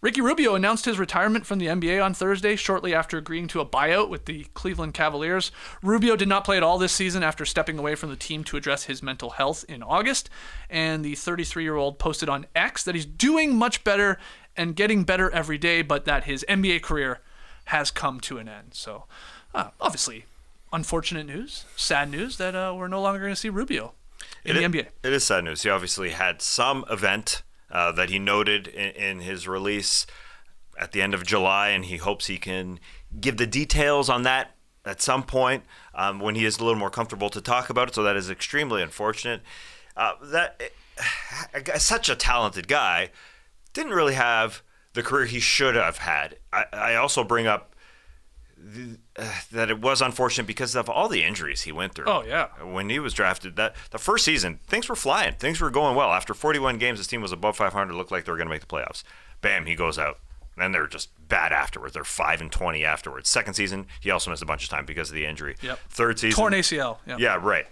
Ricky Rubio announced his retirement from the NBA on Thursday, shortly after agreeing to a buyout with the Cleveland Cavaliers. Rubio did not play at all this season after stepping away from the team to address his mental health in August, and the 33-year-old posted on X that he's doing much better and getting better every day, but that his NBA career has come to an end. So, obviously, unfortunate news, sad news that we're no longer going to see Rubio in the NBA. It is sad news. He obviously had some event that he noted in his release at the end of July, and he hopes he can give the details on that at some point when he is a little more comfortable to talk about it. So that is extremely unfortunate. Such a talented guy didn't really have the career he should have had. I also bring up that it was unfortunate because of all the injuries he went through. Oh, yeah. When he was drafted, the first season, things were flying. Things were going well. After 41 games, his team was above 500. It looked like they were going to make the playoffs. Bam, he goes out. Then they're just bad afterwards. They're 5-20 afterwards. Second season, he also missed a bunch of time because of the injury. Yep. Third season. Torn ACL. Yep. Yeah, right.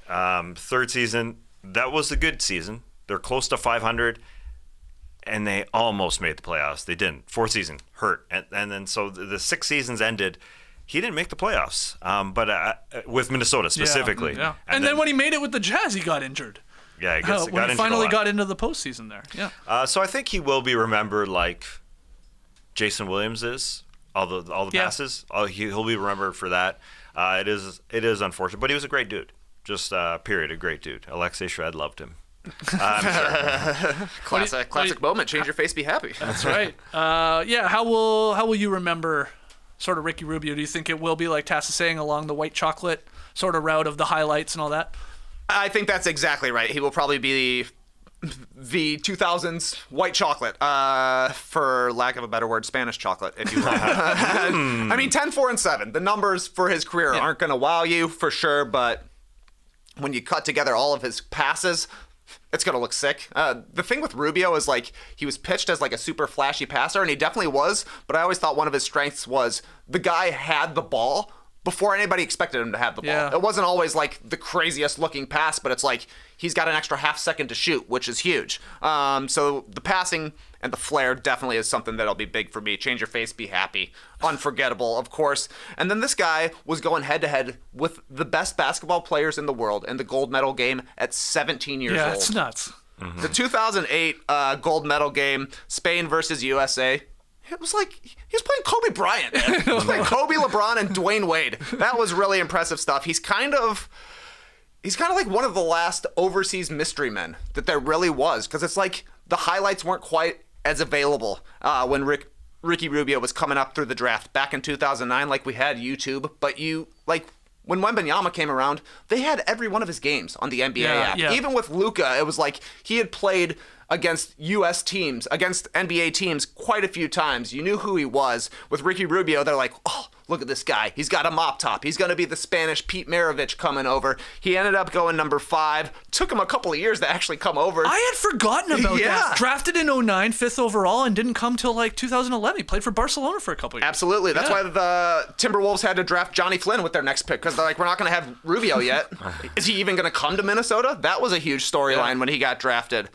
Third season, that was a good season. They're close to 500. And they almost made the playoffs. They didn't. Fourth season, hurt. And then so the 6 seasons ended. He didn't make the playoffs, but with Minnesota specifically. Yeah. And then when he made it with the Jazz, he got injured. Yeah, he got when injured he finally got into the postseason there. Yeah. So I think he will be remembered like Jason Williams is. All the passes. He'll be remembered for that. It is unfortunate, but he was a great dude. Just period, a great dude. Alexei Shved loved him. Classic moment. Change your face, be happy. That's right. How will you remember sort of Ricky Rubio? Do you think it will be like Tass is saying, along the white chocolate sort of route of the highlights and all that? I think that's exactly right. He will probably be the 2000s white chocolate, for lack of a better word, Spanish chocolate, if you will. I mean, 10, 4, and 7. The numbers for his career aren't going to wow you for sure, but when you cut together all of his passes, it's going to look sick. The thing with Rubio is, like, he was pitched as, like, a super flashy passer, and he definitely was, but I always thought one of his strengths was the guy had the ball before anybody expected him to have the ball. Yeah. It wasn't always, like, the craziest looking pass, but it's like he's got an extra half second to shoot, which is huge. So the passing and the flair definitely is something that'll be big for me. Change your face, be happy. Unforgettable, of course. And then this guy was going head-to-head with the best basketball players in the world in the gold medal game at 17 years old. Yeah, it's nuts. Mm-hmm. The 2008 gold medal game, Spain versus USA, it was like he was playing Kobe Bryant, man. He was playing Kobe, LeBron, and Dwayne Wade. That was really impressive stuff. He's kind of like one of the last overseas mystery men that there really was, because it's like the highlights weren't quite as available when Ricky Rubio was coming up through the draft back in 2009. Like, we had YouTube, but when Wembanyama came around, they had every one of his games on the NBA app. Yeah. Even with Luka, it was like he had played against U.S. teams, against NBA teams quite a few times. You knew who he was. With Ricky Rubio, they're like, oh, look at this guy. He's got a mop top. He's going to be the Spanish Pete Maravich coming over. He ended up going number 5. Took him a couple of years to actually come over. I had forgotten about that. Drafted in 2009, 5th overall, and didn't come till like 2011. He played for Barcelona for a couple of years. Absolutely. That's why the Timberwolves had to draft Johnny Flynn with their next pick, because they're like, we're not going to have Rubio yet. Is he even going to come to Minnesota? That was a huge storyline when he got drafted.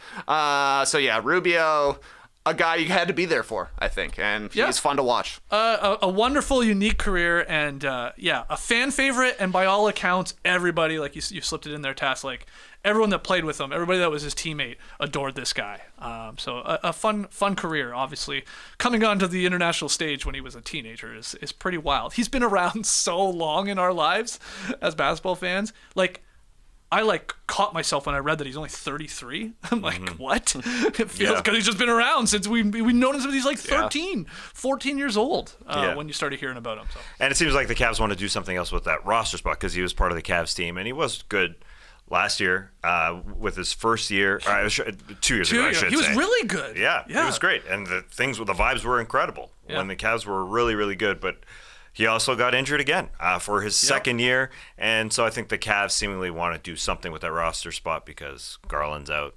Rubio, a guy you had to be there for, I think, and he's fun to watch. A wonderful, unique career, and a fan favorite, and by all accounts, everybody, like you slipped it in there, Tass, like everyone that played with him, everybody that was his teammate adored this guy. So a fun career, obviously. Coming onto the international stage when he was a teenager is pretty wild. He's been around so long in our lives as basketball fans. Like, I caught myself when I read that he's only 33. I'm like, what? It feels because he's just been around since we've known him since he's like 13, 14 years old when you started hearing about him. So. And it seems like the Cavs want to do something else with that roster spot because he was part of the Cavs team, and he was good last year with his first year. 2 years ago, I should say. He was really good. Yeah, it was great. And the vibes were incredible when the Cavs were really, really good. But he also got injured again for his second year, and so I think the Cavs seemingly want to do something with that roster spot because Garland's out.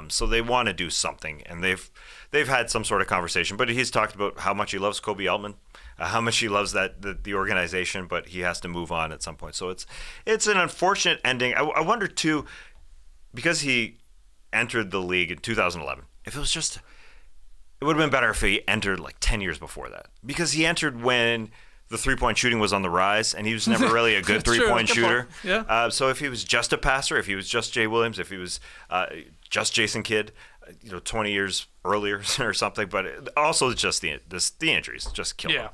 So they want to do something, and they've had some sort of conversation. But he's talked about how much he loves Kobe Altman, how much he loves the organization, but he has to move on at some point. So it's an unfortunate ending. I wonder too, because he entered the league in 2011. If it was just it would have been better if he entered like 10 years before that, because he entered when the three-point shooting was on the rise, and he was never really a good three-point shooter. Yeah. So if he was just a passer, if he was just Jay Williams, if he was just Jason Kidd, 20 years earlier or something, but also just the injuries just killed him.